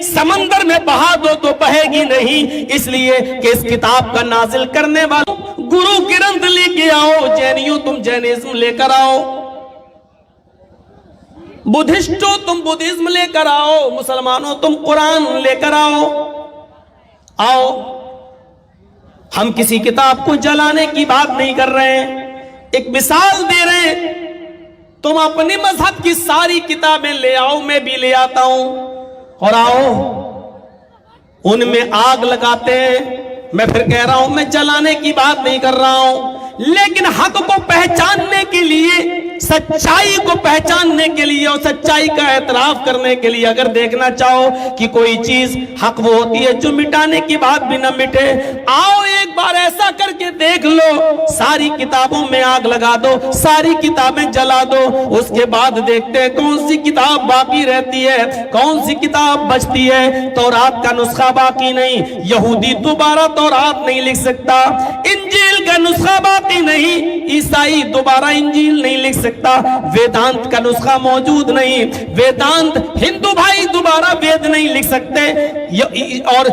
سمندر میں بہا دو تو بہے گی نہیں، اس لیے کہ اس کتاب کا نازل کرنے والا گرو گرنتھ لے کے آؤ، جینیوں تم جینزم لے کر آؤ، بدھسٹوں تم بدھزم لے کر آؤ، مسلمانوں تم قرآن لے کر آؤ۔ آؤ، ہم کسی کتاب کو جلانے کی بات نہیں کر رہے ہیں، ایک مثال دے رہے ہیں۔ تم اپنی مذہب کی ساری کتابیں لے آؤ، میں بھی لے آتا ہوں، اور آؤ ان میں آگ لگاتے ہیں۔ میں پھر کہہ رہا ہوں، میں جلانے کی بات نہیں کر رہا ہوں، لیکن حق کو پہچاننے کے لیے، سچائی کو پہچاننے کے لیے اور سچائی کا اعتراف کرنے کے لیے اگر دیکھنا چاہو کہ کوئی چیز حق وہ ہوتی ہے جو مٹانے کی بات بھی نہ مٹے، آؤ ایک بار ایسا کر کے دیکھ لو، ساری کتابوں میں آگ لگا دو، ساری کتابیں جلا دو، اس کے بعد دیکھتے ہیں کون سی کتاب باقی رہتی ہے، کون سی کتاب بچتی ہے۔ تورات کا نسخہ باقی نہیں، یہودی دوبارہ تورات نہیں لکھ سکتا، انجیل کا نسخہ باقی نہیں، عیسائی دوبارہ انجیل نہیں لکھ سکتا، ویدانت کا نسخہ موجود نہیں، ویدانت ہندو بھائی دوبارہ وید نہیں لکھ سکتے، اور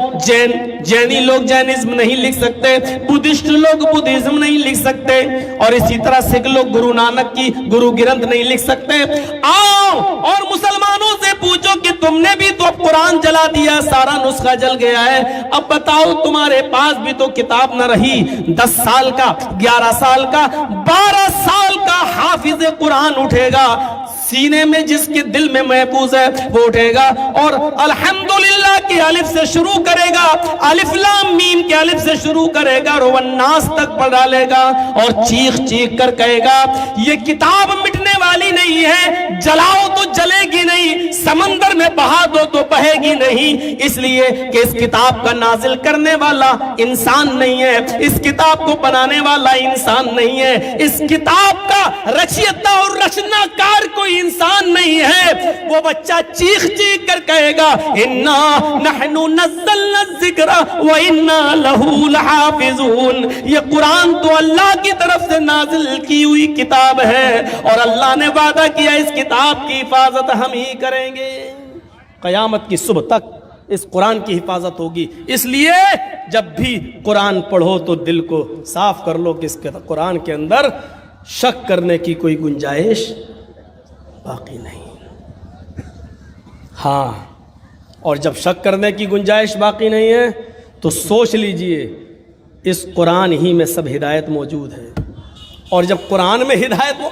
جینی لوگ جینزم نہیں لکھ سکتے، بدھسٹ لوگ بدھزم نہیں لکھ سکتے، اور اسی طرح سکھ لوگ گرو نانک کی گرو گرنتھ نہیں لکھ سکتے۔ آؤ اور مسلمانوں سے پوچھو کہ تم نے بھی تو اب قرآن جلا دیا، سارا نسخہ جل گیا ہے، اب بتاؤ تمہارے پاس بھی تو کتاب نہ رہی، 10 سال کا، 11 سال کا، 12 سال کا حافظ قرآن اٹھے گا، سینے میں جس کے دل میں محفوظ ہے وہ اٹھے گا اور الحمدللہ کی الف سے شروع کرے گا، الف لام میم کے الف سے شروع کرے گا، والناس تک پڑھ ڈالے گا اور چیخ چیخ کر کہے گا یہ کتاب مٹنے والی نہیں ہے، جلاؤ تو جلے گی نہیں، سمندر میں بہا دو تو بہے گی نہیں، اس لیے کہ اس کتاب کا نازل کرنے والا انسان نہیں ہے، اس کتاب کو بنانے والا انسان نہیں ہے، اس کتاب کا رچیتا اور رچنا کار کوئی انسان نہیں ہے۔ وہ بچہ چیخ چیخ کر کہے گا اِنَّا نَحْنُ نَزَّلْنَا الذِّكْرَ وَإِنَّا لَهُ لَحَافِظُونَ، یہ قرآن تو اللہ کی طرف سے نازل کی ہوئی کتاب ہے اور اللہ نے وعدہ کیا اس کتاب کی حفاظت ہم ہی کریں گے، قیامت کی صبح تک اس قرآن کی حفاظت ہوگی۔ اس لیے جب بھی قرآن پڑھو تو دل کو صاف کر لو کہ اس قرآن کے اندر شک کرنے کی کوئی گنجائش باقی نہیں۔ ہاں، اور جب شک کرنے کی گنجائش باقی نہیں ہے تو سوچ لیجئے اس قرآن ہی میں سب ہدایت موجود ہے، اور جب قرآن میں ہدایت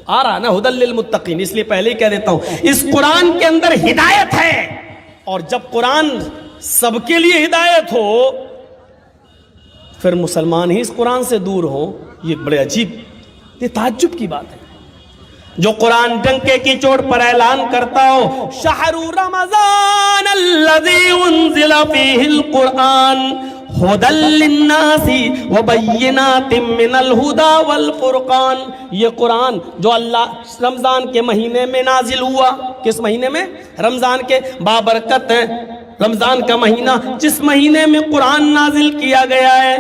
آ رہا نا ھدی للمتقین، اس لیے پہلے ہی کہہ دیتا ہوں اس قرآن کے اندر ہدایت ہے، اور جب قرآن سب کے لیے ہدایت ہو پھر مسلمان ہی اس قرآن سے دور ہوں، یہ بڑے عجیب، یہ تعجب کی بات ہے۔ جو قرآن ڈنکے کی چوٹ پر اعلان کرتا ہو شہر رمضان الذی انزل فیہ القرآن ھدی للناس وبینات من الھدی والفرقان، یہ قرآن جو اللہ رمضان کے مہینے میں نازل ہوا، کس مہینے میں؟ رمضان کے بابرکت ہے رمضان کا مہینہ، جس مہینے میں قرآن نازل کیا گیا ہے،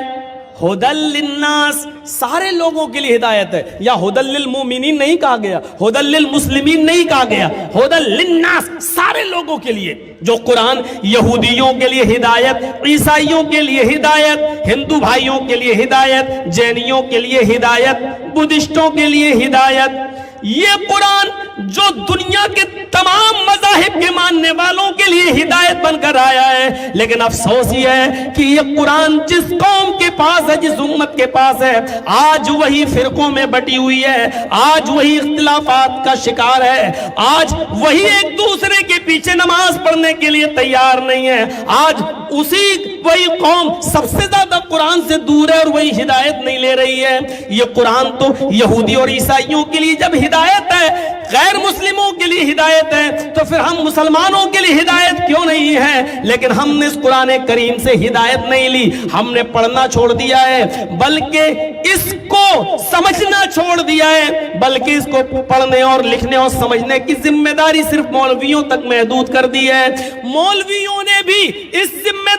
ھدی للناس سارے لوگوں کے لیے ہدایت ہے، یا ھدی للمؤمنین نہیں کہا گیا، ھدی للمسلمین نہیں کہا گیا، ھدی للناس سارے لوگوں کے لیے۔ جو قرآن یہودیوں کے لیے ہدایت، عیسائیوں کے لیے ہدایت، ہندو بھائیوں کے لیے ہدایت، جینیوں کے لیے ہدایت، بدھسٹوں کے لیے ہدایت، یہ قرآن جو دنیا کے تمام مذاہب کے ماننے والوں کے لیے ہدایت بن کر آیا ہے، لیکن افسوس یہ ہے کہ یہ قرآن جس قوم کے پاس ہے، جس امت کے پاس ہے، آج وہی فرقوں میں بٹی ہوئی ہے، آج وہی اختلافات کا شکار ہے، آج وہی ایک دوسرے کے پیچھے نماز پڑھنے کے لیے تیار نہیں ہے، آج وہی قوم سب سے زیادہ قرآن سے دور ہے اور وہی ہدایت نہیں لے رہی ہے۔ یہ قرآن تو یہودی اور عیسائیوں کے لیے جب ہدایت ہے، غیر مسلموں کے لیے ہدایت ہے، تو پھر ہم مسلمانوں کے لیے ہدایت کیوں نہیں ہے؟ لیکن ہم نے اس قرآن کریم سے ہدایت نہیں لی، ہم نے پڑھنا چھوڑ دیا ہے، بلکہ اس کو سمجھنا چھوڑ دیا ہے، بلکہ اس کو پڑھنے اور لکھنے اور سمجھنے کی ذمہ داری صرف مولویوں تک محدود کر دی ہے۔ مولویوں نے بھی اس ذمہ